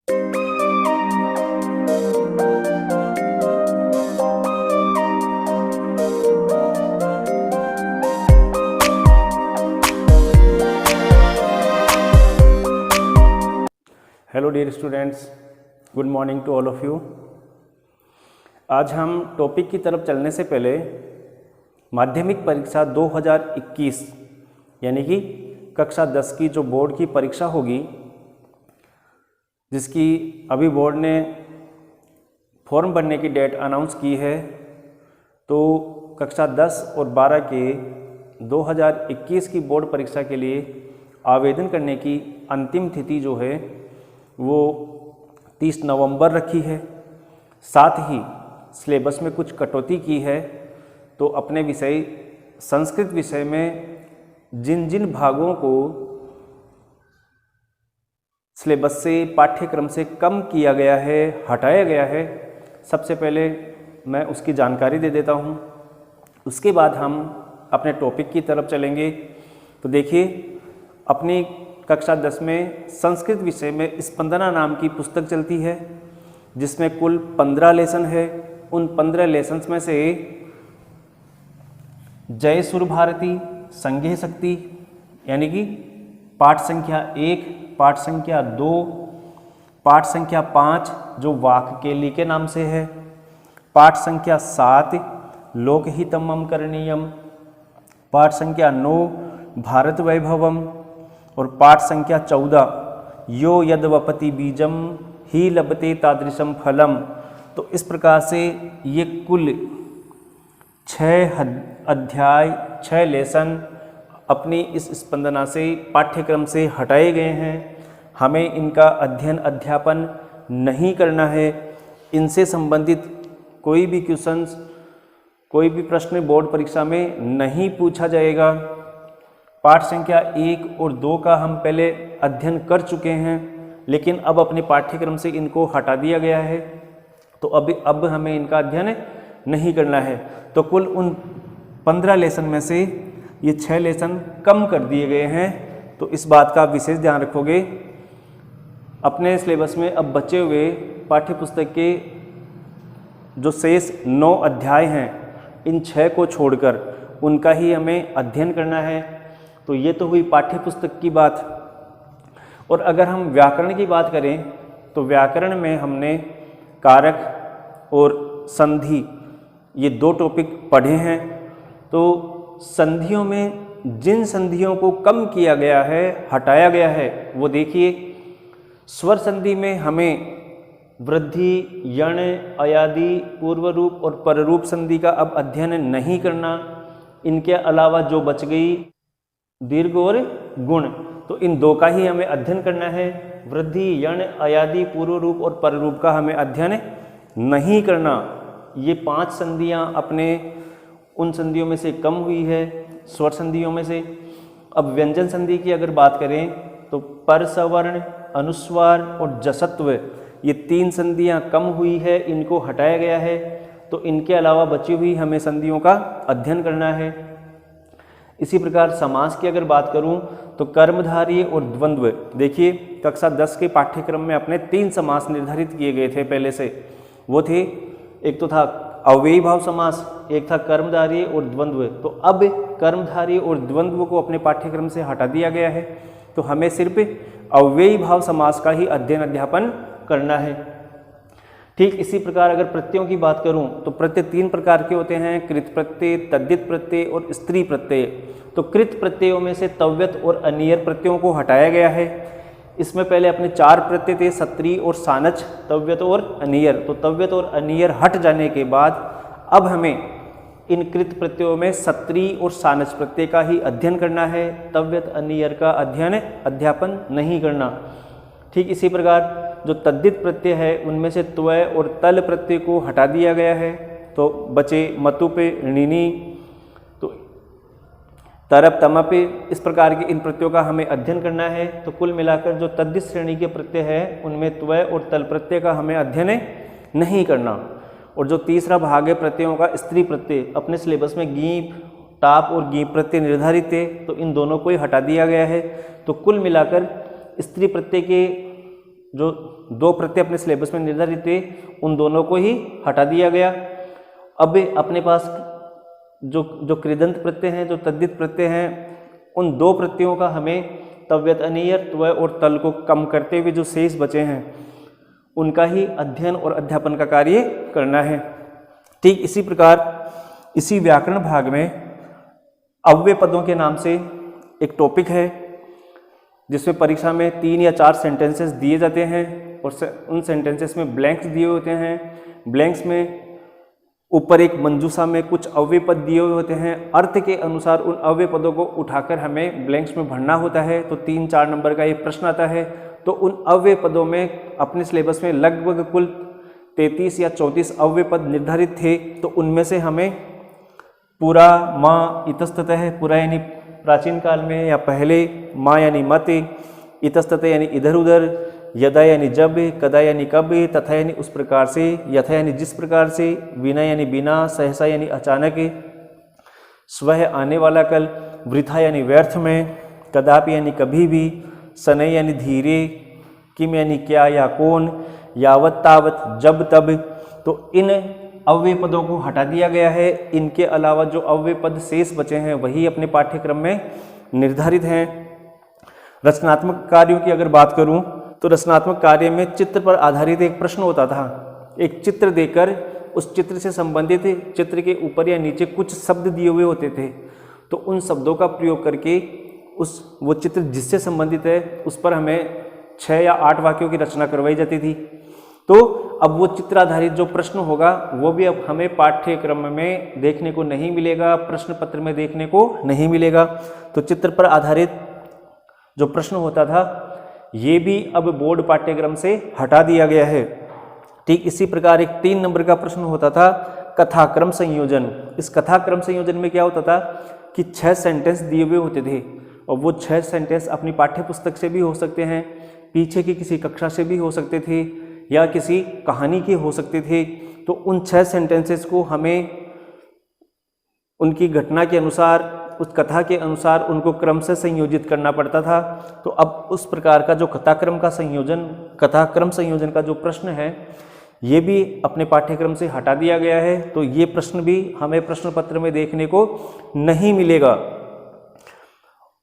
Hello dear students, good morning to all of you. आज हम topic की तरफ चलने से पहले माध्यमिक परीक्षा 2021 यानी कि कक्षा 10 की जो बोर्ड की परीक्षा होगी, जिसकी अभी बोर्ड ने फॉर्म भरने की डेट अनाउंस की है, तो कक्षा 10 और 12 के 2021 की बोर्ड परीक्षा के लिए आवेदन करने की अंतिम तिथि जो है वो 30 नवंबर रखी है। साथ ही सिलेबस में कुछ कटौती की है, तो अपने विषय संस्कृत विषय में जिन जिन भागों को सिलेबस से पाठ्यक्रम से कम किया गया है, हटाया गया है, सबसे पहले मैं उसकी जानकारी दे देता हूँ। उसके बाद हम अपने टॉपिक की तरफ चलेंगे। तो देखिए, अपनी कक्षा 10 में संस्कृत विषय में स्पंदना नाम की पुस्तक चलती है, जिसमें कुल 15 लेसन है। उन 15 लेसन्स में से जय सुर भारती, संज्ञेय शक्ति यानी कि पाठ संख्या 1, पाठ संख्या 2, पाठ संख्या 5 जो वाक्य केली के नाम से है, पाठ संख्या 7 लोकहितमं करणीयम, पाठ संख्या 9 भारत वैभवम और पाठ संख्या 14 यो यद्वपति बीजम ही लभते तादृशम फलम। तो इस प्रकार से ये कुल 6 अध्याय, 6 लेसन अपनी इस स्पंदना से पाठ्यक्रम से हटाए गए हैं। हमें इनका अध्ययन अध्यापन नहीं करना है। इनसे संबंधित कोई भी क्वेश्चंस, कोई भी प्रश्न बोर्ड परीक्षा में नहीं पूछा जाएगा। पाठ संख्या 1 और 2 का हम पहले अध्ययन कर चुके हैं, लेकिन अब अपने पाठ्यक्रम से इनको हटा दिया गया है, तो अब हमें इनका अध्ययन नहीं करना है। तो कुल उन 15 लेसन में से ये 6 लेसन कम कर दिए गए हैं। तो इस बात का विशेष ध्यान रखोगे। अपने सिलेबस में अब बचे हुए पाठ्यपुस्तक के जो शेष 9 अध्याय हैं, इन 6 को छोड़कर उनका ही हमें अध्ययन करना है। तो ये तो हुई पाठ्यपुस्तक की बात। और अगर हम व्याकरण की बात करें, तो व्याकरण में हमने कारक और संधि ये 2 टॉपिक पढ़े हैं। तो संधियों में जिन संधियों को कम किया गया है, हटाया गया है, वो देखिए। स्वर संधि में हमें वृद्धि, यण, अयादि, पूर्व रूप और पररूप संधि का अब अध्ययन नहीं करना। इनके अलावा जो बच गई दीर्घ और गुण, तो इन 2 का ही हमें अध्ययन करना है। वृद्धि, यण, अयादि, पूर्व रूप और पररूप का हमें अध्ययन नहीं करना। ये 5 संधियां अपने उन संधियों में से कम हुई है, स्वर संधियों में से। अब व्यंजन संधि की अगर बात करें, तो पर, सवर्ण, अनुस्वार और जसत्व, ये 3 संधियां कम हुई है, इनको हटाया गया है। तो इनके अलावा बची हुई हमें संधियों का अध्ययन करना है। इसी प्रकार समास की अगर बात करूं, तो कर्मधारय और द्वंद्व, देखिए कक्षा 10 के पाठ्यक्रम में अपने 3 समास निर्धारित किए गए थे पहले से। वो थे, एक तो था अव्ययी भाव समास, एक था कर्मधारय और द्वंद्व। तो अब कर्मधारय और द्वंद्व को अपने पाठ्यक्रम से हटा दिया गया है, तो हमें सिर्फ अव्ययी भाव समास का ही अध्ययन अध्यापन करना है। ठीक इसी प्रकार अगर प्रत्ययों की बात करूं, तो प्रत्यय 3 प्रकार के होते हैं, कृत प्रत्यय, तद्धित प्रत्यय और स्त्री प्रत्यय। तो कृत प्रत्ययों में से तव्यत और अनियर प्रत्ययों को हटाया गया है। इसमें पहले अपने 4 प्रत्यय थे, सत्री और सानच, तव्यत और अनियर। तो तव्यत और अनियर हट जाने के बाद अब हमें इन कृत प्रत्ययों में सत्री और सानच प्रत्यय का ही अध्ययन करना है। तव्यत, अनियर का अध्ययन अध्यापन नहीं करना। ठीक इसी प्रकार जो तद्धित प्रत्यय है, उनमें से त्वय और तल प्रत्यय को हटा दिया गया है। तो बचे मतुपे, ऋणी, तो तरप, तमपे, इस प्रकार के इन प्रत्ययों का हमें अध्ययन करना है। तो कुल मिलाकर जो तद्धित श्रेणी के प्रत्यय है, उनमें त्वय और तल प्रत्यय का हमें अध्ययन नहीं करना। और जो तीसरा भाग है प्रत्ययों का, स्त्री प्रत्यय, अपने सिलेबस में गीप, टाप और गीप प्रत्यय निर्धारित थे, तो इन दोनों को ही हटा दिया गया है। तो कुल मिलाकर स्त्री प्रत्यय के जो दो प्रत्यय अपने सिलेबस में निर्धारित थे उन दोनों को ही हटा दिया गया। अब अपने पास जो कृदंत प्रत्यय हैं, जो तद्धित प्रत्यय हैं, उन दो प्रत्ययों का हमें तव्यत अनीयर त्व और तल को कम करते हुए जो शेष बचे हैं उनका ही अध्ययन और अध्यापन का कार्य करना है। ठीक इसी प्रकार इसी व्याकरण भाग में अव्यय पदों के नाम से एक टॉपिक है जिसमें परीक्षा में 3 या 4 सेंटेंसेस दिए जाते हैं और उन सेंटेंसेस में ब्लैंक्स दिए होते हैं। ब्लैंक्स में ऊपर एक मंजूषा में कुछ अव्यय पद दिए हुए होते हैं। अर्थ के अनुसार उन अव्यय पदों को उठाकर हमें ब्लैंक्स में भरना होता है। तो 3-4 नंबर का ये प्रश्न आता है। तो उन अव्यय पदों में अपने सिलेबस में लगभग कुल 33 या 34 अव्यय पद निर्धारित थे। तो उनमें से हमें पुरा, माँ, इतस्ततः है, पुरा यानी प्राचीन काल में या पहले, माँ यानी मत, इतस्ततः यानी इधर उधर, यदा यानी जब, कदा यानी कब, तथा यानी उस प्रकार से, यथा यानी जिस प्रकार से, विना यानी बिना, सहसा यानी अचानक, स्वः आने वाला कल, वृथा यानी व्यर्थ में, कदापि यानी कभी भी, शनै यानी धीरे, किम यानी क्या या कौन, यावत तावत जब तब। तो इन अव्यय पदों को हटा दिया गया है। इनके अलावा जो अव्यय पद शेष बचे हैं वही अपने पाठ्यक्रम में निर्धारित हैं। रचनात्मक कार्यों की अगर बात करूं तो रचनात्मक कार्य में चित्र पर आधारित एक प्रश्न होता था। एक चित्र देकर उस चित्र से संबंधित चित्र के ऊपर या नीचे कुछ शब्द दिए हुए होते थे। तो उन शब्दों का प्रयोग करके वो चित्र जिससे संबंधित है उस पर हमें 6 या 8 वाक्यों की रचना करवाई जाती थी। तो अब वो चित्र आधारित जो प्रश्न होगा वो भी अब हमें पाठ्यक्रम में देखने को नहीं मिलेगा, प्रश्न पत्र में देखने को नहीं मिलेगा। तो चित्र पर आधारित जो प्रश्न होता था ये भी अब बोर्ड पाठ्यक्रम से हटा दिया गया है। ठीक इसी प्रकार एक 3 नंबर का प्रश्न होता था कथाक्रम संयोजन। इस कथाक्रम संयोजन में क्या होता था कि 6 सेंटेंस दिए हुए होते थे और वो 6 सेंटेंस अपनी पाठ्य पुस्तक से भी हो सकते हैं, पीछे की किसी कक्षा से भी हो सकते थे या किसी कहानी के हो सकते थे। तो उन 6 सेंटेंसेस को हमें उनकी घटना के अनुसार, उस कथा के अनुसार उनको क्रम से संयोजित करना पड़ता था। तो अब उस प्रकार का जो कथाक्रम संयोजन का जो प्रश्न है ये भी अपने पाठ्यक्रम से हटा दिया गया है। तो ये प्रश्न भी हमें प्रश्न पत्र में देखने को नहीं मिलेगा।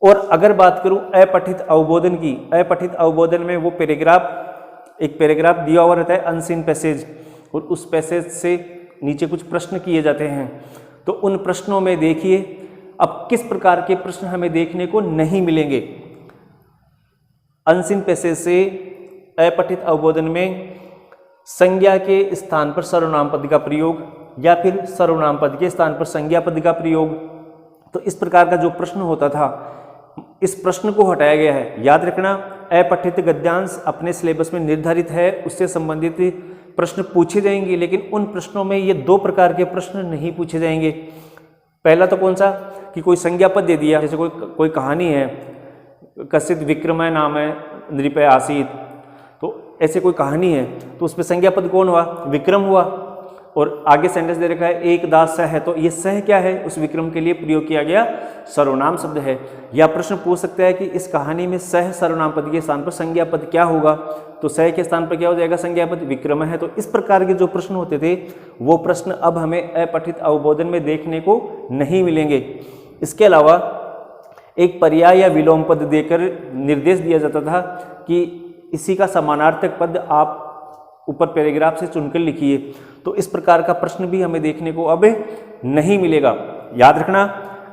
और अगर बात करूं अपठित अवबोधन की, अपठित अवबोधन में वो एक पैराग्राफ दिया हुआ रहता है अनसीन पैसेज, और उस पैसेज से नीचे कुछ प्रश्न किए जाते हैं। तो उन प्रश्नों में देखिए अब किस प्रकार के प्रश्न हमें देखने को नहीं मिलेंगे। अनसीन पैसेज से अपठित अवबोधन में संज्ञा के स्थान पर सर्वनाम पद का प्रयोग या फिर सर्वनाम पद के स्थान पर संज्ञा पद का प्रयोग। तो इस प्रकार का जो प्रश्न होता था इस प्रश्न को हटाया गया है। याद रखना अपठित गद्यांश अपने सिलेबस में निर्धारित है, उससे संबंधित प्रश्न पूछे जाएंगे, लेकिन उन प्रश्नों में ये 2 प्रकार के प्रश्न नहीं पूछे जाएंगे। पहला तो कौन सा कि कोई संज्ञा पद दे दिया, जैसे कोई कहानी है, कसित विक्रमय नाम है नृपय आसीत, तो ऐसे कोई कहानी है तो उसमें संज्ञा पद कौन हुआ, विक्रम हुआ, और आगे सेंटेंस दे रखा है एक दास सह है, तो ये सह क्या है, उस विक्रम के लिए प्रयोग किया गया सर्वनाम शब्द है। या प्रश्न पूछ सकता है कि इस कहानी में सह सर्वनाम पद के स्थान पर संज्ञा पद क्या होगा, तो सह के स्थान पर क्या हो जाएगा, संज्ञा पद विक्रम है। तो इस प्रकार के जो प्रश्न होते थे वो प्रश्न अब हमें अपठित अवबोधन में देखने को नहीं मिलेंगे। इसके अलावा एक पर्याय या विलोम पद देकर निर्देश दिया जाता था कि इसी का समानार्थक पद आप ऊपर पैराग्राफ से चुनकर लिखिए। तो इस प्रकार का प्रश्न भी हमें देखने को अब नहीं मिलेगा। याद रखना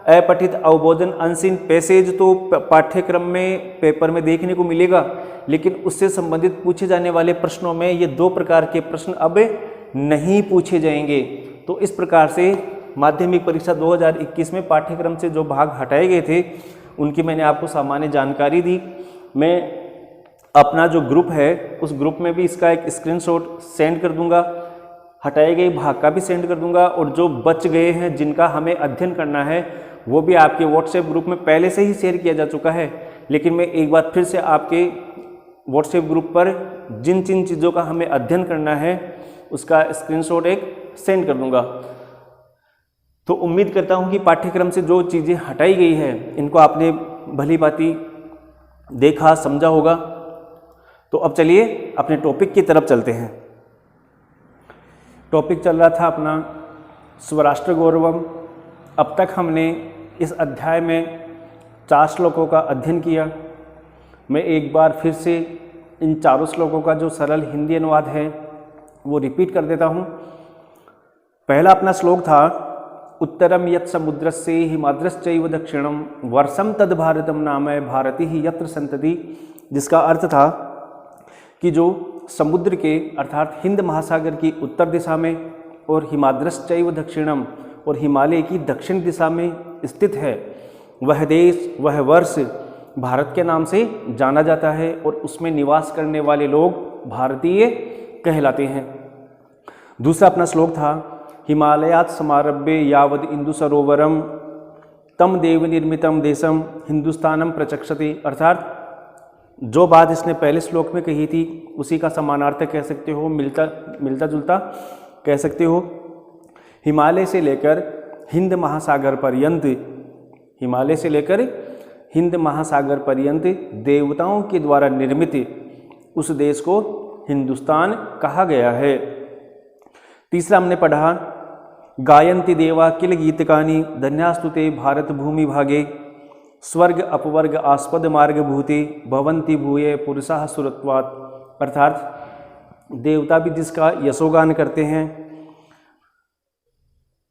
अपठित अवबोधन अनसीन पैसेज तो पाठ्यक्रम में पेपर में देखने को मिलेगा, लेकिन उससे संबंधित पूछे जाने वाले प्रश्नों में ये 2 प्रकार के प्रश्न अब नहीं पूछे जाएंगे। तो इस प्रकार से माध्यमिक परीक्षा 2021 में पाठ्यक्रम से जो भाग हटाए गए थे उनकी मैंने आपको सामान्य जानकारी दी। मैं अपना जो ग्रुप है उस ग्रुप में भी इसका एक स्क्रीनशॉट सेंड कर दूंगा, हटाए गए भाग का भी सेंड कर दूंगा, और जो बच गए हैं जिनका हमें अध्ययन करना है वो भी आपके व्हाट्सएप ग्रुप में पहले से ही शेयर किया जा चुका है। लेकिन मैं एक बार फिर से आपके व्हाट्सएप ग्रुप पर जिन चीज़ों का हमें अध्ययन करना है उसका स्क्रीनशॉट एक सेंड कर दूंगा। तो उम्मीद करता हूं कि पाठ्यक्रम से जो चीज़ें हटाई गई है इनको आपने भली भांति देखा समझा होगा। तो अब चलिए अपने टॉपिक की तरफ चलते हैं। टॉपिक चल रहा था अपना स्वराष्ट्र गौरवम। अब तक हमने इस अध्याय में 4 श्लोकों का अध्ययन किया। मैं एक बार फिर से इन चारों श्लोकों का जो सरल हिंदी अनुवाद है वो रिपीट कर देता हूँ। पहला अपना श्लोक था, उत्तरम यत् समुद्रस्य हिमाद्रश्चैव दक्षिणम वर्षम तद भारतम नाम भारती ही यत्र संतति, जिसका अर्थ था कि जो समुद्र के अर्थात हिंद महासागर की उत्तर दिशा में और हिमाद्रश्चैव दक्षिणम और हिमालय की दक्षिण दिशा में स्थित है, वह देश, वह वर्ष भारत के नाम से जाना जाता है और उसमें निवास करने वाले लोग भारतीय कहलाते हैं। दूसरा अपना श्लोक था, हिमालयात् समारभ्य यावद इंदु सरोवरम तम देव निर्मितम देशम हिंदुस्तानम प्रचक्षते, अर्थात जो बात इसने पहले श्लोक में कही थी उसी का समानार्थक कह सकते हो, मिलता जुलता कह सकते हो। हिमालय से लेकर हिंद महासागर पर्यंत, हिमालय से लेकर हिंद महासागर पर्यंत देवताओं के द्वारा निर्मित उस देश को हिंदुस्तान कहा गया है। तीसरा हमने पढ़ा, गायन्ति देवा किल गीतकानि धन्यास्तुते भारत भूमि भागे स्वर्ग अपवर्ग आस्पद मार्ग भूते भवन्ति भूये पुरुषाः सुरत्वात्, अर्थात देवता भी जिसका यशोगान करते हैं।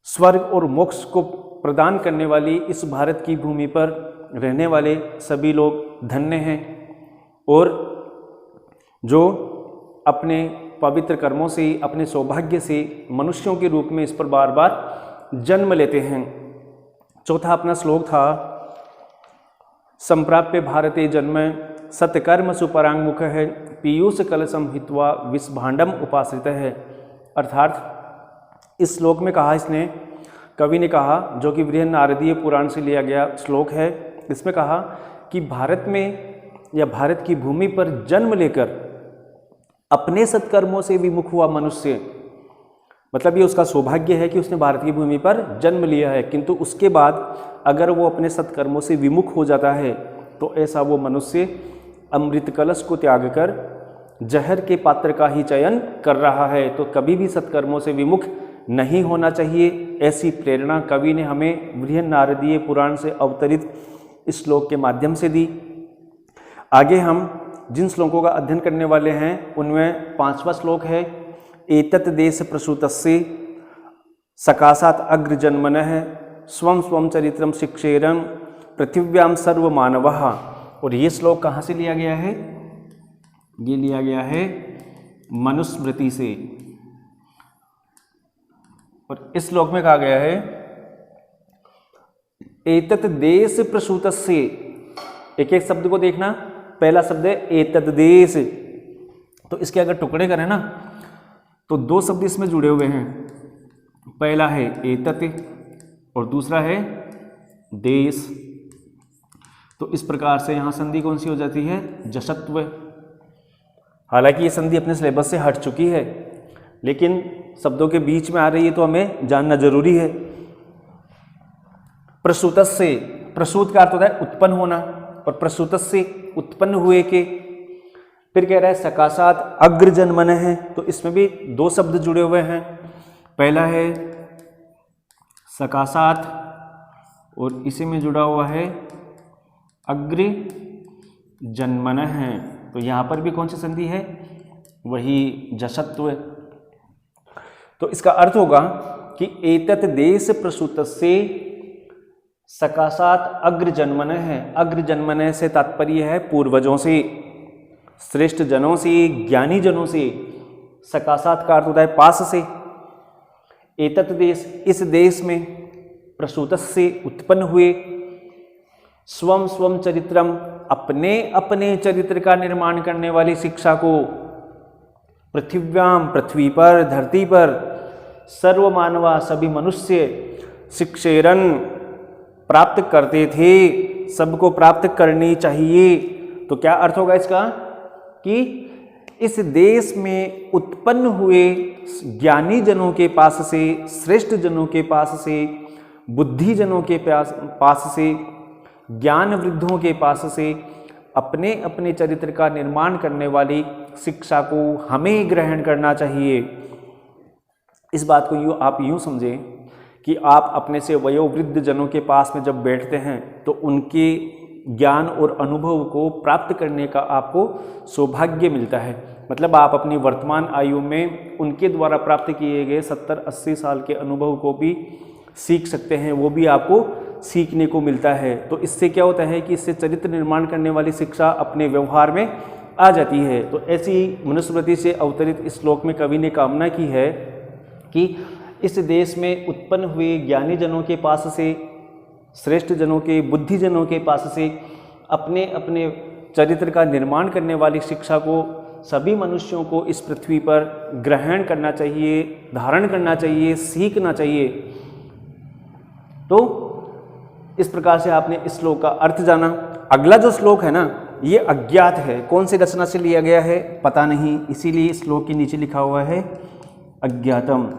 स्वर्ग और मोक्ष को प्रदान करने वाली इस भारत की भूमि पर रहने वाले सभी लोग धन्य हैं और जो अपने पवित्र कर्मों से, अपने सौभाग्य से मनुष्यों के रूप में इस पर बार बार जन्म लेते हैं। चौथा अपना श्लोक था, संप्राप्य भारते जन्म सत्कर्म सुपरांगमुख है पीयूष कलशम हित्वा विषभाण्डम उपाश्रित है, अर्थात इस श्लोक में कहा, इसने कवि ने कहा, जो कि बृहन्नारदीय पुराण से लिया गया श्लोक है, इसमें कहा कि भारत में या भारत की भूमि पर जन्म लेकर अपने सत्कर्मों से विमुख हुआ मनुष्य, मतलब ये उसका सौभाग्य है कि उसने भारत की भूमि पर जन्म लिया है, किंतु उसके बाद अगर वो अपने सत्कर्मों से विमुख हो जाता है तो ऐसा वो मनुष्य अमृत कलश को त्याग कर जहर के पात्र का ही चयन कर रहा है। तो कभी भी सत्कर्मों से विमुख नहीं होना चाहिए, ऐसी प्रेरणा कवि ने हमें बृहन्नारदीय पुराण से अवतरित इस श्लोक के माध्यम से दी। आगे हम जिन श्लोकों का अध्ययन करने वाले हैं उनमें 5वां श्लोक है, एतत् देश प्रसूतस्य सकाशात् अग्रजन्मनः स्वं स्वं चरित्रम शिक्षेरं पृथिव्यां सर्वमानवः, और ये श्लोक कहाँ से लिया गया है? ये लिया गया है मनुस्मृति से। और इस श्लोक में कहा गया है, एतत् देश प्रसूतस्य, एक एक शब्द को देखना। पहला शब्द है एतत् देश, तो इसके अगर टुकड़े करें ना तो 2 शब्द इसमें जुड़े हुए हैं। पहला है एतत् और दूसरा है देश। तो इस प्रकार से यहाँ संधि कौन सी हो जाती है? जशत्व। हालांकि ये संधि अपने सिलेबस से हट चुकी है, लेकिन शब्दों के बीच में आ रही है तो हमें जानना जरूरी है। प्रसूतस्य, प्रसूत का अर्थ होता है उत्पन्न होना, और प्रसूतस्य उत्पन्न हुए के। फिर कह रहा है सकाशात् अग्रजन्मन है, तो इसमें भी 2 शब्द जुड़े हुए हैं। पहला है सकाशात् और इसी में जुड़ा हुआ है अग्र जन्मन है, तो यहाँ पर भी कौन सी संधि है? वही जशत्व। तो इसका अर्थ होगा कि एतत् देश प्रसूतस्य सकाशात् अग्रजन्मन है। अग्रजन्मन से तात्पर्य है पूर्वजों से, श्रेष्ठ जनों से, ज्ञानी जनों से। सकाशात् का अर्थ होता है पास से। एतत् देश, इस देश में, प्रसूतस्य उत्पन्न हुए, स्वं स्वं चरित्रम, अपने अपने चरित्र का निर्माण करने वाली शिक्षा को, पृथिव्याम, पृथ्वी पर, धरती पर, सर्वमानवा, सभी मनुष्य, शिक्षेरन, प्राप्त करते थे, सबको प्राप्त करनी चाहिए। तो क्या अर्थ होगा इसका? कि इस देश में उत्पन्न हुए ज्ञानी जनों के पास से, श्रेष्ठ जनों के पास से, बुद्धि जनों के पास से, ज्ञान वृद्धों के पास से अपने अपने चरित्र का निर्माण करने वाली शिक्षा को हमें ग्रहण करना चाहिए। इस बात को आप यूँ समझें कि आप अपने से वयोवृद्ध जनों के पास में जब बैठते हैं तो उनके ज्ञान और अनुभव को प्राप्त करने का आपको सौभाग्य मिलता है। मतलब आप अपनी वर्तमान आयु में उनके द्वारा प्राप्त किए गए 70-80 साल के अनुभव को भी सीख सकते हैं, वो भी आपको सीखने को मिलता है। तो इससे क्या होता है कि इससे चरित्र निर्माण करने वाली शिक्षा अपने व्यवहार में आ जाती है। तो ऐसी मनुस्मृति से अवतरित इस श्लोक में कवि ने कामना की है कि इस देश में उत्पन्न हुए ज्ञानी जनों के पास से, श्रेष्ठ जनों के, बुद्धिजनों के पास से अपने अपने चरित्र का निर्माण करने वाली शिक्षा को सभी मनुष्यों को इस पृथ्वी पर ग्रहण करना चाहिए, धारण करना चाहिए, सीखना चाहिए। तो इस प्रकार से आपने इस श्लोक का अर्थ जाना। अगला जो श्लोक है ना, ये अज्ञात है, कौन सी रचना से लिया गया है पता नहीं, इसीलिए इस श्लोक के नीचे लिखा हुआ है अज्ञातम।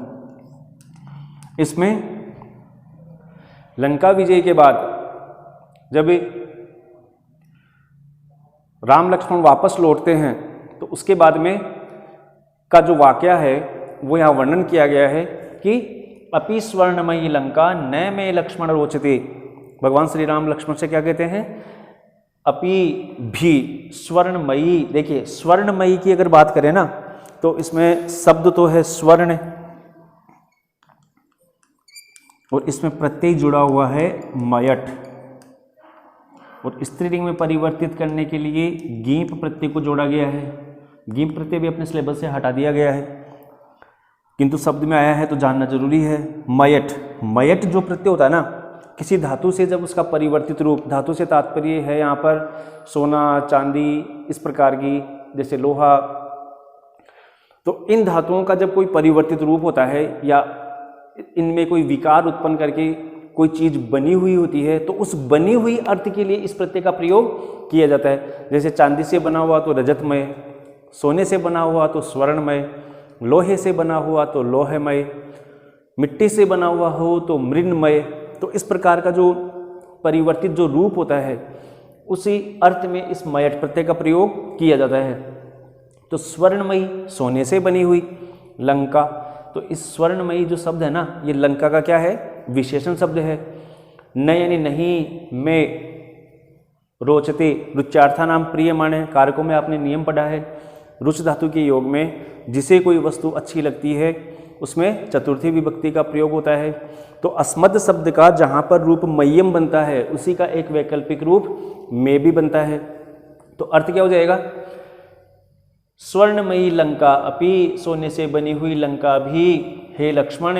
इसमें लंका विजय के बाद जब राम लक्ष्मण वापस लौटते हैं तो उसके बाद में का जो वाकया है वो यहाँ वर्णन किया गया है कि अपि स्वर्णमयी लंका न में लक्ष्मण रोचते। भगवान श्री राम लक्ष्मण से क्या कहते हैं? अपि भी स्वर्णमयी। देखिए स्वर्णमयी की अगर बात करें ना तो इसमें शब्द तो है स्वर्ण और इसमें प्रत्यय जुड़ा हुआ है मयट, और स्त्रीलिंग में परिवर्तित करने के लिए गीप प्रत्यय को जोड़ा गया है। गीप प्रत्यय भी अपने सिलेबस से हटा दिया गया है, किंतु शब्द में आया है तो जानना जरूरी है। मयट, मयट जो प्रत्यय होता है ना, किसी धातु से जब उसका परिवर्तित रूप, धातु से तात्पर्य है यहाँ पर सोना, चांदी, इस प्रकार की, जैसे लोहा, तो इन धातुओं का जब कोई परिवर्तित रूप होता है या इनमें कोई विकार उत्पन्न करके कोई चीज बनी हुई होती है तो उस बनी हुई अर्थ के लिए इस प्रत्यय का प्रयोग किया जाता है। जैसे चांदी से बना हुआ तो रजतमय, सोने से बना हुआ तो स्वर्णमय, लोहे से बना हुआ तो लोहमय, मिट्टी से बना हुआ हो तो मृण्मय। तो इस प्रकार का जो परिवर्तित जो रूप होता है उसी अर्थ में इस मयट प्रत्यय का प्रयोग किया जाता है। तो स्वर्णमयी सोने से बनी हुई लंका, तो इस स्वर्णमयी जो शब्द है ना, ये लंका का क्या है? विशेषण शब्द है। न यानी नहीं, में, रोचते रुच्यार्था नाम प्रिय माने। कारकों में आपने नियम पढ़ा है, रुच धातु के योग में जिसे कोई वस्तु अच्छी लगती है उसमें चतुर्थी विभक्ति का प्रयोग होता है। तो अस्मद शब्द का जहाँ पर रूप मय्यम बनता है उसी का एक वैकल्पिक रूप में भी बनता है। तो अर्थ क्या हो जाएगा? स्वर्णमयी लंका अपि, सोने से बनी हुई लंका भी, हे लक्ष्मण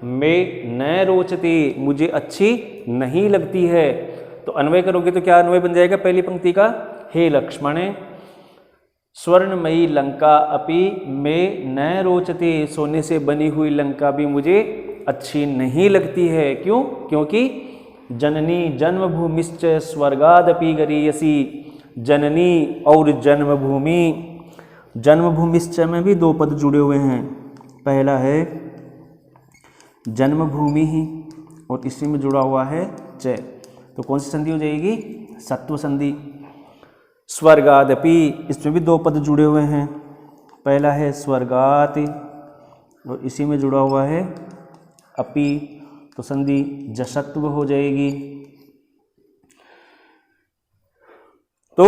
में न रोचते, मुझे अच्छी नहीं लगती है। तो अन्वय करोगे तो क्या अन्वय बन जाएगा पहली पंक्ति का? हे लक्ष्मण स्वर्णमयी लंका अपि में न रोचते, सोने से बनी हुई लंका भी मुझे अच्छी नहीं लगती है। क्यों? क्योंकि जननी जन्मभूमिश्च स्वर्गादपि गरीयसी। जननी और जन्मभूमि, जन्मभूमिश्च में भी दो पद जुड़े हुए हैं। पहला है जन्मभूमि ही और इसी में जुड़ा हुआ है च, तो कौन सी संधि हो जाएगी? सत्व संधि। स्वर्गादपि, इसमें भी दो पद जुड़े हुए हैं। पहला है स्वर्गात और इसी में जुड़ा हुआ है अपि, तो संधि जसत्व हो जाएगी। तो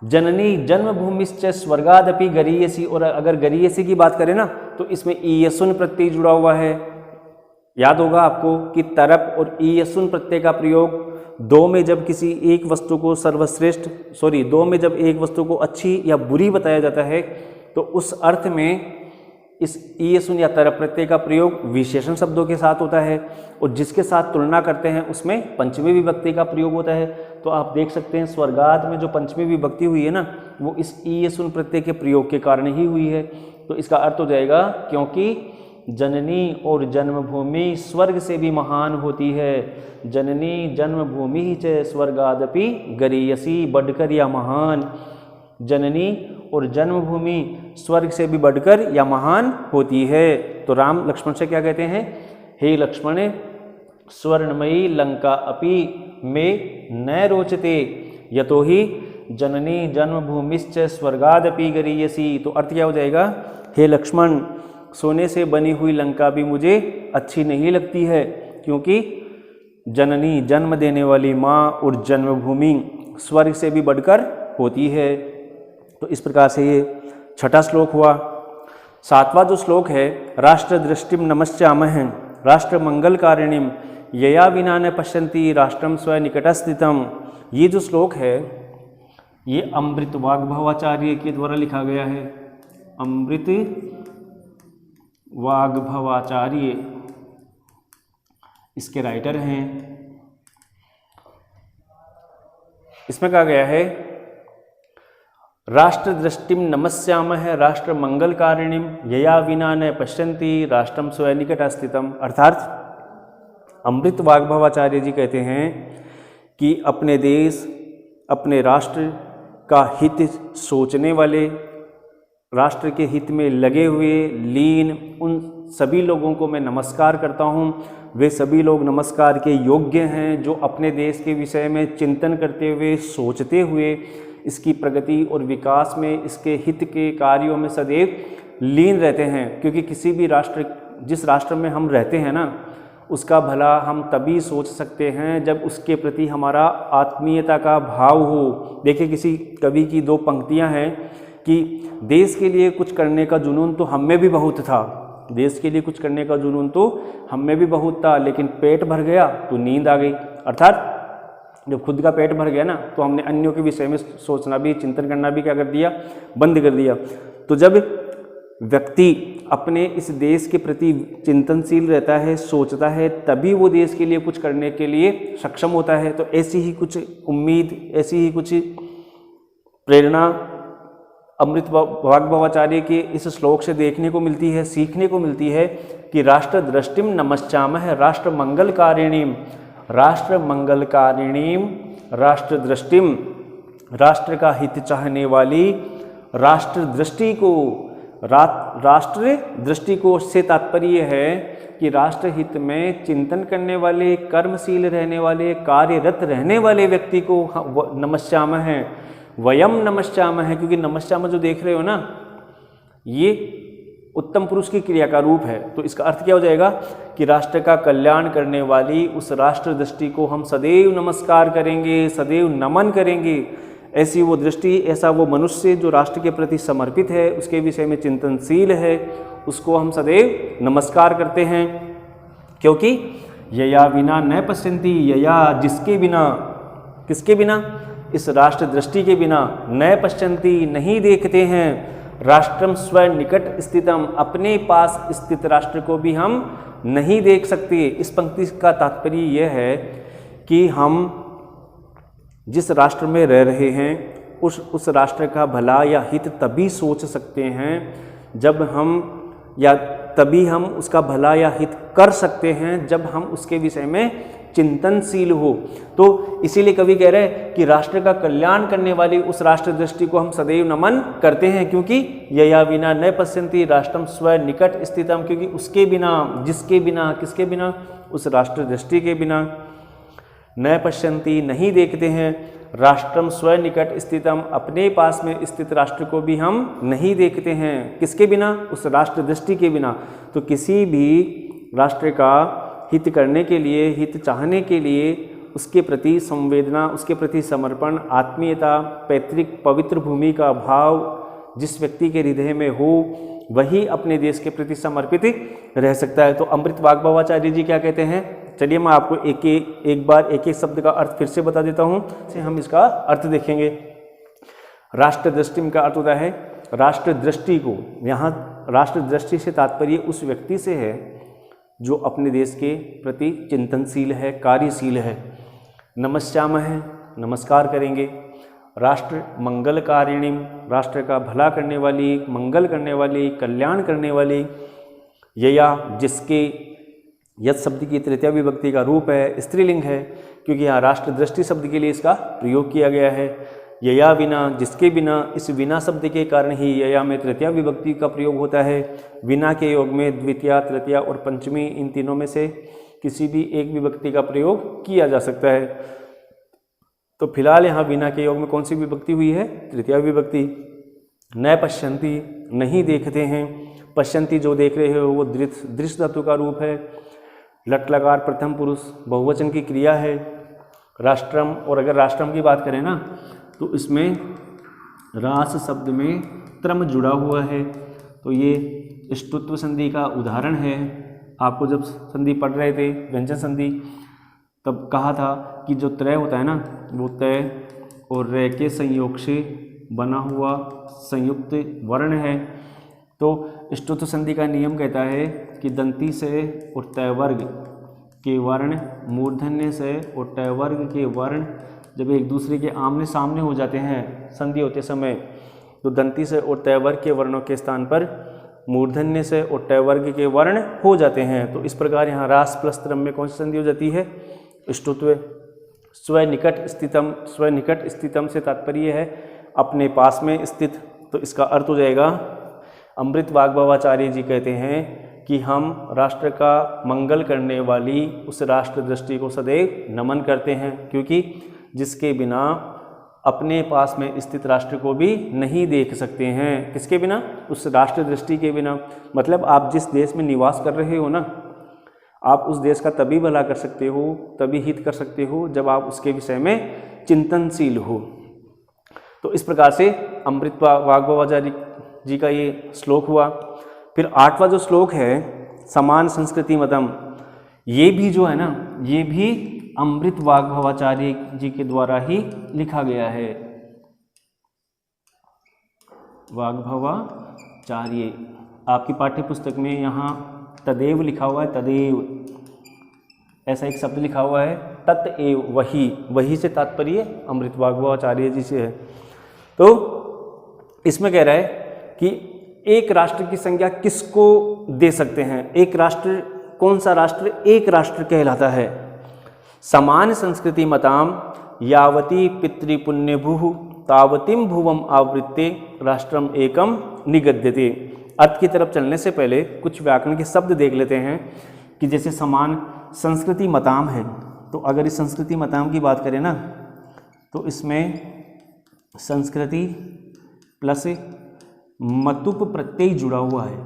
जननी जन्मभूमिश्च स्वर्गादपि गरीयसी, और अगर गरीयसी की बात करें ना तो इसमें ईयसुन प्रत्यय जुड़ा हुआ है। याद होगा आपको कि तरप और ईयसुन प्रत्यय का प्रयोग दो में जब किसी एक वस्तु को सर्वश्रेष्ठ, दो में जब एक वस्तु को अच्छी या बुरी बताया जाता है तो उस अर्थ में इस ईयसुन या तरप प्रत्यय का प्रयोग विशेषण शब्दों के साथ होता है, और जिसके साथ तुलना करते हैं उसमें पंचमी विभक्ति का प्रयोग होता है। तो आप देख सकते हैं स्वर्गात में जो पंचमी विभक्ति हुई है ना, वो इस ईयसुन प्रत्यय के प्रयोग के कारण ही हुई है। तो इसका अर्थ हो जाएगा क्योंकि जननी और जन्मभूमि स्वर्ग से भी महान होती है। जननी जन्मभूमि च स्वर्गादपि गरीयसी, बढ़कर या महान। जननी और जन्मभूमि स्वर्ग से भी बढ़कर या महान होती है। तो राम लक्ष्मण से क्या कहते हैं? हे लक्ष्मण स्वर्णमयी लंका अपि में न रोचते यतो ही जननी जन्मभूमिश्च स्वर्गादपि गरीयसी। तो अर्थ क्या हो जाएगा, हे लक्ष्मण, सोने से बनी हुई लंका भी मुझे अच्छी नहीं लगती है, क्योंकि जननी जन्म देने वाली माँ और जन्मभूमि स्वर्ग से भी बढ़कर होती है। तो इस प्रकार से ये छठा श्लोक हुआ। सातवां जो श्लोक है, राष्ट्र दृष्टिम नमस्यामः राष्ट्र मंगलकारिणीम यया विना न पश्यन्ति राष्ट्रम स्व निकटस्थितम। ये जो श्लोक है ये अमृत वाग्भवाचार्य के द्वारा लिखा गया है। अमृत वाग्भवाचार्य इसके राइटर हैं। इसमें कहा गया है राष्ट्र दृष्टिम नमस्यामः राष्ट्र मंगलकारिणीम यया विना न पश्यन्ति राष्ट्रम स्व निकटस्थितम। अर्थात अमृत वाग्भवाचार्य जी कहते हैं कि अपने देश अपने राष्ट्र का हित सोचने वाले, राष्ट्र के हित में लगे हुए लीन उन सभी लोगों को मैं नमस्कार करता हूँ। वे सभी लोग नमस्कार के योग्य हैं जो अपने देश के विषय में चिंतन करते हुए, सोचते हुए इसकी प्रगति और विकास में, इसके हित के कार्यों में सदैव लीन रहते हैं। क्योंकि किसी भी राष्ट्र, जिस राष्ट्र में हम रहते हैं ना, उसका भला हम तभी सोच सकते हैं जब उसके प्रति हमारा आत्मीयता का भाव हो। देखिए, किसी कवि की दो पंक्तियां हैं कि देश के लिए कुछ करने का जुनून तो हम में भी बहुत था, देश के लिए कुछ करने का जुनून तो हम में भी बहुत था, लेकिन पेट भर गया तो नींद आ गई। अर्थात जब खुद का पेट भर गया ना, तो हमने अन्यों के विषय में सोचना भी, चिंतन करना भी क्या कर दिया, बंद कर दिया। तो जब व्यक्ति अपने इस देश के प्रति चिंतनशील रहता है, सोचता है, तभी वो देश के लिए कुछ करने के लिए सक्षम होता है। तो ऐसी ही कुछ उम्मीद, ऐसी ही कुछ प्रेरणा अमृत वाग्भवाचार्य के इस श्लोक से देखने को मिलती है, सीखने को मिलती है कि राष्ट्र दृष्टिम नमस्यामः राष्ट्र मंगलकारिणीम, राष्ट्र मंगलकारिणीम, राष्ट्र दृष्टिम, राष्ट्र का हित चाहने वाली, राष्ट्र दृष्टि को, राष्ट्र दृष्टिकोण से तात्पर्य है कि राष्ट्र हित में चिंतन करने वाले, कर्मशील रहने वाले, कार्यरत रहने वाले व्यक्ति को नमस्यामः है, वयम नमस्यामः है। क्योंकि नमस्यामः जो देख रहे हो ना, ये उत्तम पुरुष की क्रिया का रूप है। तो इसका अर्थ क्या हो जाएगा कि राष्ट्र का कल्याण करने वाली उस राष्ट्र दृष्टि को हम सदैव नमस्कार करेंगे, सदैव नमन करेंगे। ऐसी वो दृष्टि, ऐसा वो मनुष्य जो राष्ट्र के प्रति समर्पित है, उसके विषय में चिंतनशील है, उसको हम सदैव नमस्कार करते हैं। क्योंकि यया विना न पश्यन्ति, यया जिसके बिना, किसके बिना, इस राष्ट्र दृष्टि के बिना, न पश्यन्ति नहीं देखते हैं, राष्ट्रम स्व निकट स्थितम, अपने पास स्थित राष्ट्र को भी हम नहीं देख सकते। इस पंक्ति का तात्पर्य यह है कि हम जिस राष्ट्र में रह रहे हैं उस राष्ट्र का भला या हित तभी सोच सकते हैं जब हम, या तभी हम उसका भला या हित कर सकते हैं जब हम उसके विषय में चिंतनशील हो। तो इसीलिए कवि कह रहे हैं कि राष्ट्र का कल्याण करने वाली उस राष्ट्र दृष्टि को हम सदैव नमन करते हैं। क्योंकि यया विना न पश्यन्ति राष्ट्रम स्व निकट स्थितम, क्योंकि उसके बिना, जिसके बिना, किसके बिना, उस राष्ट्र दृष्टि के बिना, न पश्यन्ति नहीं देखते हैं, राष्ट्रम स्व निकट स्थितम, अपने पास में स्थित राष्ट्र को भी हम नहीं देखते हैं। किसके बिना, उस राष्ट्र दृष्टि के बिना। तो किसी भी राष्ट्र का हित करने के लिए, हित चाहने के लिए उसके प्रति संवेदना, उसके प्रति समर्पण, आत्मीयता, पैतृक पवित्र भूमि का भाव जिस व्यक्ति के हृदय में हो, वही अपने देश के प्रति समर्पित रह सकता है। तो अमृत वाग्भवाचार्य जी क्या कहते हैं, चलिए मैं आपको एक बार एक शब्द का अर्थ फिर से बता देता हूँ, से हम इसका अर्थ देखेंगे। राष्ट्र दृष्टि का अर्थ होता है राष्ट्र दृष्टि को। यहाँ राष्ट्र दृष्टि से तात्पर्य उस व्यक्ति से है जो अपने देश के प्रति चिंतनशील है, कार्यशील है। नमस्यामः है, नमस्कार करेंगे। राष्ट्र मंगलकारिणीम, राष्ट्र का भला करने वाली, मंगल करने वाली, कल्याण करने वाली। यया जिसके, यद शब्द की तृतीया विभक्ति का रूप है, स्त्रीलिंग है, क्योंकि यहाँ राष्ट्र दृष्टि शब्द के लिए इसका प्रयोग किया गया है। यया विना, जिसके बिना, इस विना शब्द के कारण ही यया में तृतीया विभक्ति का प्रयोग होता है। विना के योग में द्वितीया, तृतीया और पंचमी, इन तीनों में से किसी भी एक विभक्ति का प्रयोग किया जा सकता है। तो फिलहाल यहाँ बिना के योग में कौन सी विभक्ति हुई है? तृतीया विभक्ति। न पश्यन्ति, नहीं देखते हैं। पश्यन्ति जो देख रहे हो वो दृश्य धातु का रूप है। लट लकार प्रथम पुरुष बहुवचन की क्रिया है। राष्ट्रम, और अगर राष्ट्रम की बात करें ना तो इसमें रास शब्द में त्रम जुड़ा हुआ है, तो ये ष्टुत्व संधि का उदाहरण है। आपको जब संधि पढ़ रहे थे व्यंजन संधि तब कहा था कि जो त्रय होता है ना वो तय और रे के संयोग से बना हुआ संयुक्त वर्ण है। तो ष्टुत्व संधि का नियम कहता है कि दंती से और तय वर्ग के वर्ण, मूर्धन्य से और तय वर्ग के वर्ण जब एक दूसरे के आमने सामने हो जाते हैं संधि होते समय, तो दंती से और तय वर्ग के वर्णों के स्थान पर मूर्धन्य से और तय वर्ग के वर्ण हो जाते हैं। तो इस प्रकार यहाँ रास प्लस त्रम में कौन सी संधि हो जाती है? ष्टुत्व। स्वनिकट स्थितम, स्वनिकट स्थितम से तात्पर्य है अपने पास में स्थित। तो इसका अर्थ हो जाएगा, अमृत वाग्भवाचार्य जी कहते हैं कि हम राष्ट्र का मंगल करने वाली उस राष्ट्र दृष्टि को सदैव नमन करते हैं, क्योंकि जिसके बिना अपने पास में स्थित राष्ट्र को भी नहीं देख सकते हैं। किसके बिना? उस राष्ट्र दृष्टि के बिना। मतलब आप जिस देश में निवास कर रहे हो ना, आप उस देश का तभी भला कर सकते हो, तभी हित कर सकते हो जब आप उसके विषय में चिंतनशील हो। तो इस प्रकार से अमृत वाग्भवाचार्य जी का ये श्लोक हुआ। फिर 8वां जो श्लोक है समान संस्कृति मतम, ये भी जो है ना, ये भी अमृत वाग्भवाचार्य जी के द्वारा ही लिखा गया है। वाग्भवाचार्य, आपकी पाठ्य पुस्तक में यहाँ तदेव लिखा हुआ है, तदेव ऐसा एक शब्द लिखा हुआ है, तत्एव, वही, वही से तात्पर्य अमृत वाग्भवाचार्य जी से है। तो इसमें कह रहा है कि एक राष्ट्र की संज्ञा किसको दे सकते हैं? एक राष्ट्र, कौन सा राष्ट्र एक राष्ट्र कहलाता है? समान संस्कृति मताम यावती पितृपुण्यभुः तावतीम भुवम आवृत्ते राष्ट्रम एकम निगद्यते। अर्थ की तरफ चलने से पहले कुछ व्याकरण के शब्द देख लेते हैं कि जैसे समान संस्कृति मताम है, तो अगर इस संस्कृति मताम की बात करें ना तो इसमें संस्कृति प्लस मतुप प्रत्यय जुड़ा हुआ है।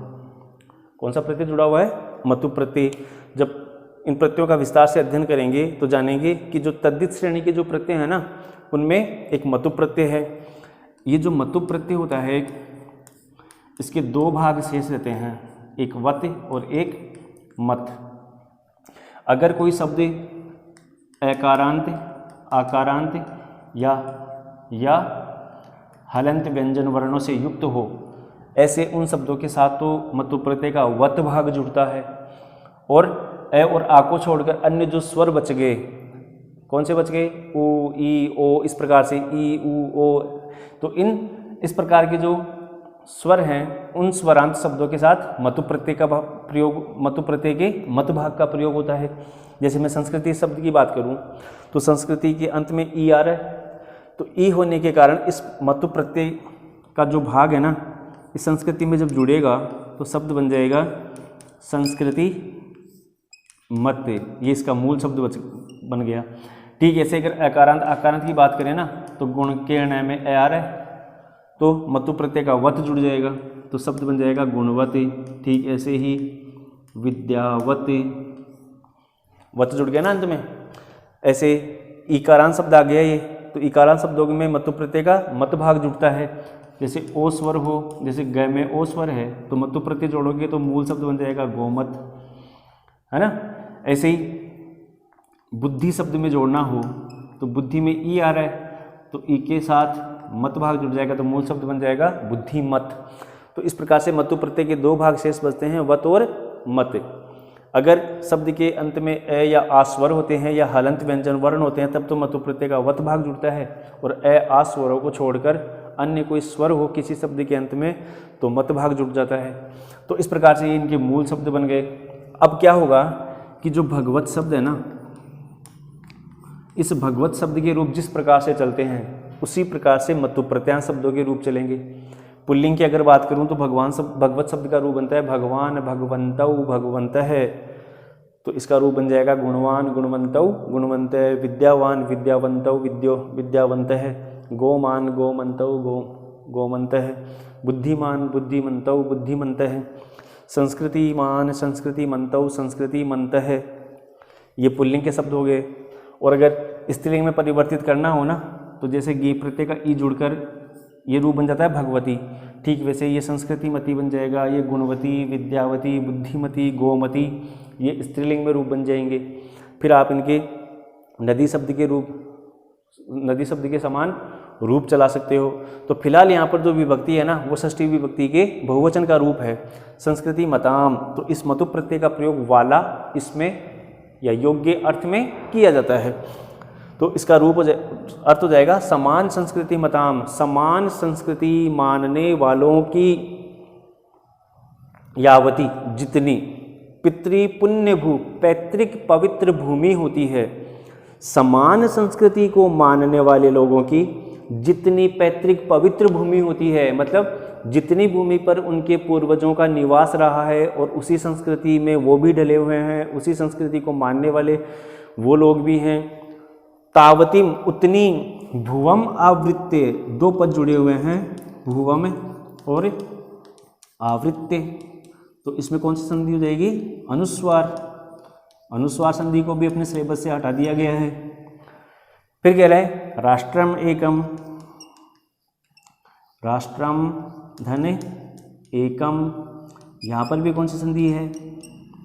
कौन सा प्रत्यय जुड़ा हुआ है? मतुप प्रत्यय। जब इन प्रत्ययों का विस्तार से अध्ययन करेंगे तो जानेंगे कि जो तद्धित श्रेणी के जो प्रत्यय हैं ना उनमें एक मतुप प्रत्यय है। ये जो मतुप प्रत्यय होता है इसके दो भाग शेष रहते हैं, एक वत और एक मत। अगर कोई शब्द एकारांत, आकारांत या हलंत व्यंजन वर्णों से युक्त हो, ऐसे उन शब्दों के साथ तो मतुप प्रत्यय का वत भाग जुड़ता है। और ए और आ को छोड़कर अन्य जो स्वर बच गए, कौन से बच गए? उ, ई, ओ, इस प्रकार से ई, उ, ओ। तो इस प्रकार के जो स्वर हैं उन स्वरांत शब्दों के साथ मतुप प्रत्यय का प्रयोग, मतुप प्रत्यय के मत भाग का प्रयोग होता है। जैसे मैं संस्कृति शब्द की बात करूं तो संस्कृति के अंत में ई आ रहा है, तो ई होने के कारण इस मतुप प्रत्यय का जो भाग है ना इस संस्कृति में जब जुड़ेगा तो शब्द बन जाएगा संस्कृति मत। ये इसका मूल शब्द बन गया। ठीक, ऐसे अगर अकारांत आकारांत की बात करें ना तो गुण के ण में ए आ रहा है तो मतुप प्रत्यय का वत जुड़ जाएगा तो शब्द बन जाएगा गुणवत। ठीक, ऐसे ही विद्यावत, वत जुड़ गया ना अंत में। ऐसे इकारांत शब्द आ गया ये, तो इकारांत शब्दों में मतुप प्रत्यय का मत भाग जुड़ता है। जैसे ओ स्वर हो, जैसे ग में ओ स्वर है तो मतुप प्रत्यय जोड़ोगे तो मूल शब्द बन जाएगा गोमत, है ना। ऐसे ही बुद्धि शब्द में जोड़ना हो तो बुद्धि में ई आ रहा है तो ई के साथ मत भाग जुड़ जाएगा तो मूल शब्द बन जाएगा बुद्धिमत। तो इस प्रकार से मतुप प्रत्यय के दो भाग शेष बचते हैं, वत और मत। अगर शब्द के अंत में ए या आ स्वर होते हैं या हलंत व्यंजन वर्ण होते हैं तब तो मतुप प्रत्यय का वत भाग जुड़ता है, और ए आ स्वरों को छोड़कर अन्य कोई स्वर हो किसी शब्द के अंत में तो मत भाग जुड़ जाता है। तो इस प्रकार से ये इनके मूल शब्द बन गए। अब क्या होगा कि जो भगवत शब्द है ना, इस भगवत शब्द के रूप जिस प्रकार से चलते हैं उसी प्रकार से मतुप प्रत्यय शब्दों के रूप चलेंगे। पुल्लिंग की अगर बात करूं तो भगवान भगवत शब्द का रूप बनता है भगवान, भगवंतौ, भगवंत है। तो इसका रूप बन जाएगा गुणवान गुणवंतौ गुणवंत, विद्यावान विद्यावंतौ विद्यावंत है, गोमान गोमंतौ गोमंत है, बुद्धिमान बुद्धिमंतौ बुद्धिमंत है, संस्कृतिमान संस्कृतिमंतौ संस्कृतिमंत है। ये पुल्लिंग के शब्द हो गए। और अगर स्त्रीलिंग में परिवर्तित करना हो ना, तो जैसे गी प्रत्यय का ई जुड़कर ये रूप बन जाता है भगवती, ठीक वैसे ये संस्कृतिमती बन जाएगा, ये गुणवती विद्यावती बुद्धिमती गोमती, ये स्त्रीलिंग में रूप बन जाएंगे। फिर आप इनके नदी शब्द के समान रूप चला सकते हो। तो फिलहाल यहाँ पर जो विभक्ति है ना, वो षष्ठी विभक्ति के बहुवचन का रूप है, संस्कृति मताम। तो इस मतु प्रत्यय का प्रयोग वाला इसमें या योग्य अर्थ में किया जाता है। तो इसका रूप अर्थ हो जाएगा समान संस्कृति मताम, समान संस्कृति मानने वालों की यावती जितनी पितृ पुण्य भू पैतृक पवित्र भूमि होती है, समान संस्कृति को मानने वाले लोगों की जितनी पैतृक पवित्र भूमि होती है, मतलब जितनी भूमि पर उनके पूर्वजों का निवास रहा है और उसी संस्कृति में वो भी ढले हुए हैं, उसी संस्कृति को मानने वाले वो लोग भी हैं, तावतिम उतनी भुवम आवृत्ते, दो पद जुड़े हुए हैं भुवम और आवृत्ते। तो इसमें कौन सी संधि हो जाएगी? अनुस्वार। अनुस्वार संधि को भी अपने सिलेबस से हटा दिया गया है। फिर कह रहे हैं राष्ट्रम एकम, राष्ट्रम धन एकम, यहाँ पर भी कौन सी संधि है?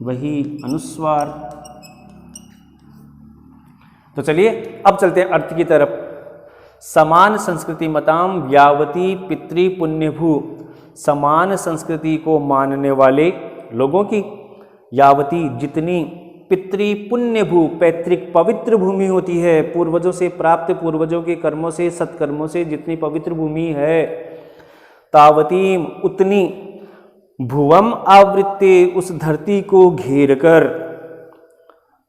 वही अनुस्वार। तो चलिए अब चलते हैं अर्थ की तरफ। समान संस्कृति मताम व्यावती पितृ पुण्यभू, समान संस्कृति को मानने वाले लोगों की यावती जितनी पितृ पुण्य भू पैतृक पवित्र भूमि होती है, पूर्वजों से प्राप्त पूर्वजों के कर्मों से सत्कर्मों से जितनी पवित्र भूमि है, तावतीम उतनी भुवम आवृत्ते उस धरती को घेर कर,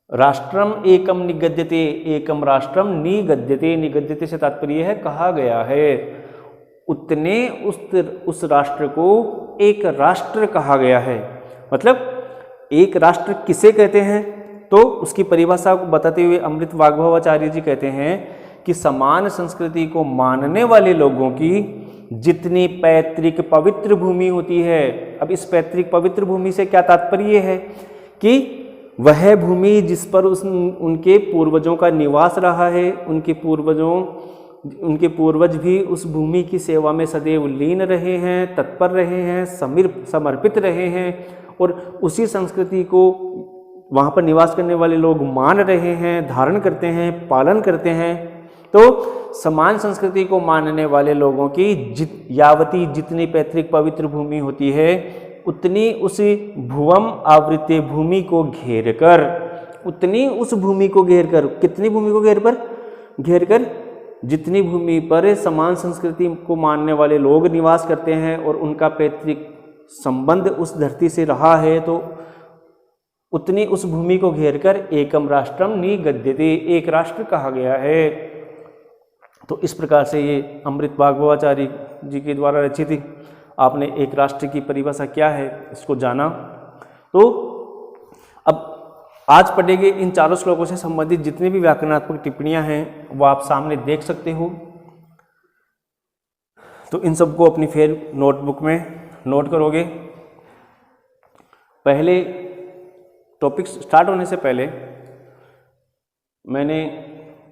राष्ट्रम एकम निगद्यते, एकम राष्ट्रम निगद्यते, निगद्यते से तात्पर्य है कहा गया है, उतने उस राष्ट्र को एक राष्ट्र कहा गया है। मतलब एक राष्ट्र किसे कहते हैं? तो उसकी परिभाषा को बताते हुए अमृत वाग्भवाचार्य जी कहते हैं कि समान संस्कृति को मानने वाले लोगों की जितनी पैतृक पवित्र भूमि होती है। अब इस पैतृक पवित्र भूमि से क्या तात्पर्य है कि वह भूमि जिस पर उनके पूर्वजों का निवास रहा है, उनके पूर्वज भी उस भूमि की सेवा में सदैव लीन रहे हैं, तत्पर रहे हैं, समर्पित रहे हैं और उसी संस्कृति को वहाँ पर निवास करने वाले लोग मान रहे हैं, धारण करते हैं, पालन करते हैं। तो समान संस्कृति को मानने वाले लोगों की यावती जितनी पैतृक पवित्र भूमि होती है, उतनी उस भुवम आवृत्ति भूमि को घेर कर, उतनी उस भूमि को घेर कर, कितनी भूमि को घेर कर जितनी भूमि पर समान संस्कृति को मानने वाले लोग निवास करते हैं और उनका पैतृक संबंध उस धरती से रहा है, तो उतनी उस भूमि को घेरकर एकम राष्ट्रम निगद्यते, एक राष्ट्र कहा गया है। तो इस प्रकार से ये अमृत वाग्भवाचार्य जी के द्वारा रचित आपने एक राष्ट्र की परिभाषा क्या है इसको जाना। तो अब आज पढ़ेंगे इन चारों श्लोकों से संबंधित जितनी भी व्याकरणात्मक टिप्पणियां हैं वो आप सामने देख सकते हो। तो इन सबको अपनी फिर नोटबुक में नोट करोगे। पहले टॉपिक स्टार्ट होने से पहले मैंने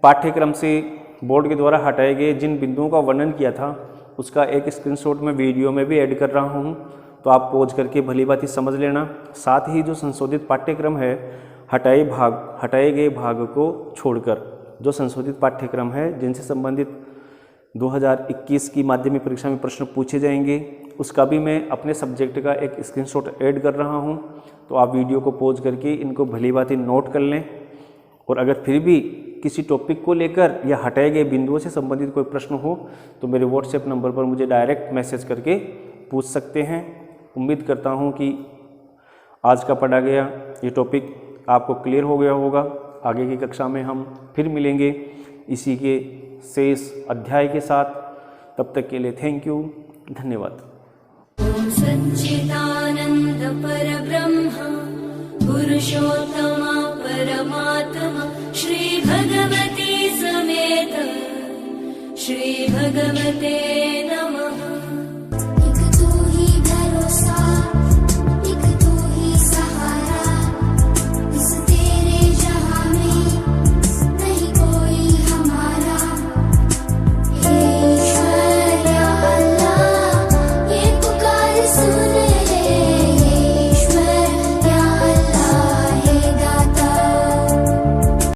पाठ्यक्रम से बोर्ड के द्वारा हटाए गए जिन बिंदुओं का वर्णन किया था उसका एक स्क्रीनशॉट मैं वीडियो में भी ऐड कर रहा हूं, तो आप पॉज करके भली भांति समझ लेना। साथ ही जो संशोधित पाठ्यक्रम है, हटाए गए भाग को छोड़कर जो संशोधित पाठ्यक्रम है जिनसे संबंधित 2021 की माध्यमिक परीक्षा में प्रश्न पूछे जाएंगे, उसका भी मैं अपने सब्जेक्ट का एक स्क्रीनशॉट ऐड कर रहा हूं। तो आप वीडियो को पॉज करके इनको भली भांति नोट कर लें। और अगर फिर भी किसी टॉपिक को लेकर या हटाए गए बिंदुओं से संबंधित कोई प्रश्न हो तो मेरे व्हाट्सएप नंबर पर मुझे डायरेक्ट मैसेज करके पूछ सकते हैं। उम्मीद करता हूं कि आज का पढ़ा गया ये टॉपिक आपको क्लियर हो गया होगा। आगे की कक्षा में हम फिर मिलेंगे इसी के शेष अध्याय के साथ। तब तक के लिए थैंक यू, धन्यवाद। सच्चिदानंद परब्रह्म पुरुषोत्तमा परमात्मा श्री भगवती समेत श्री भगवते नमः।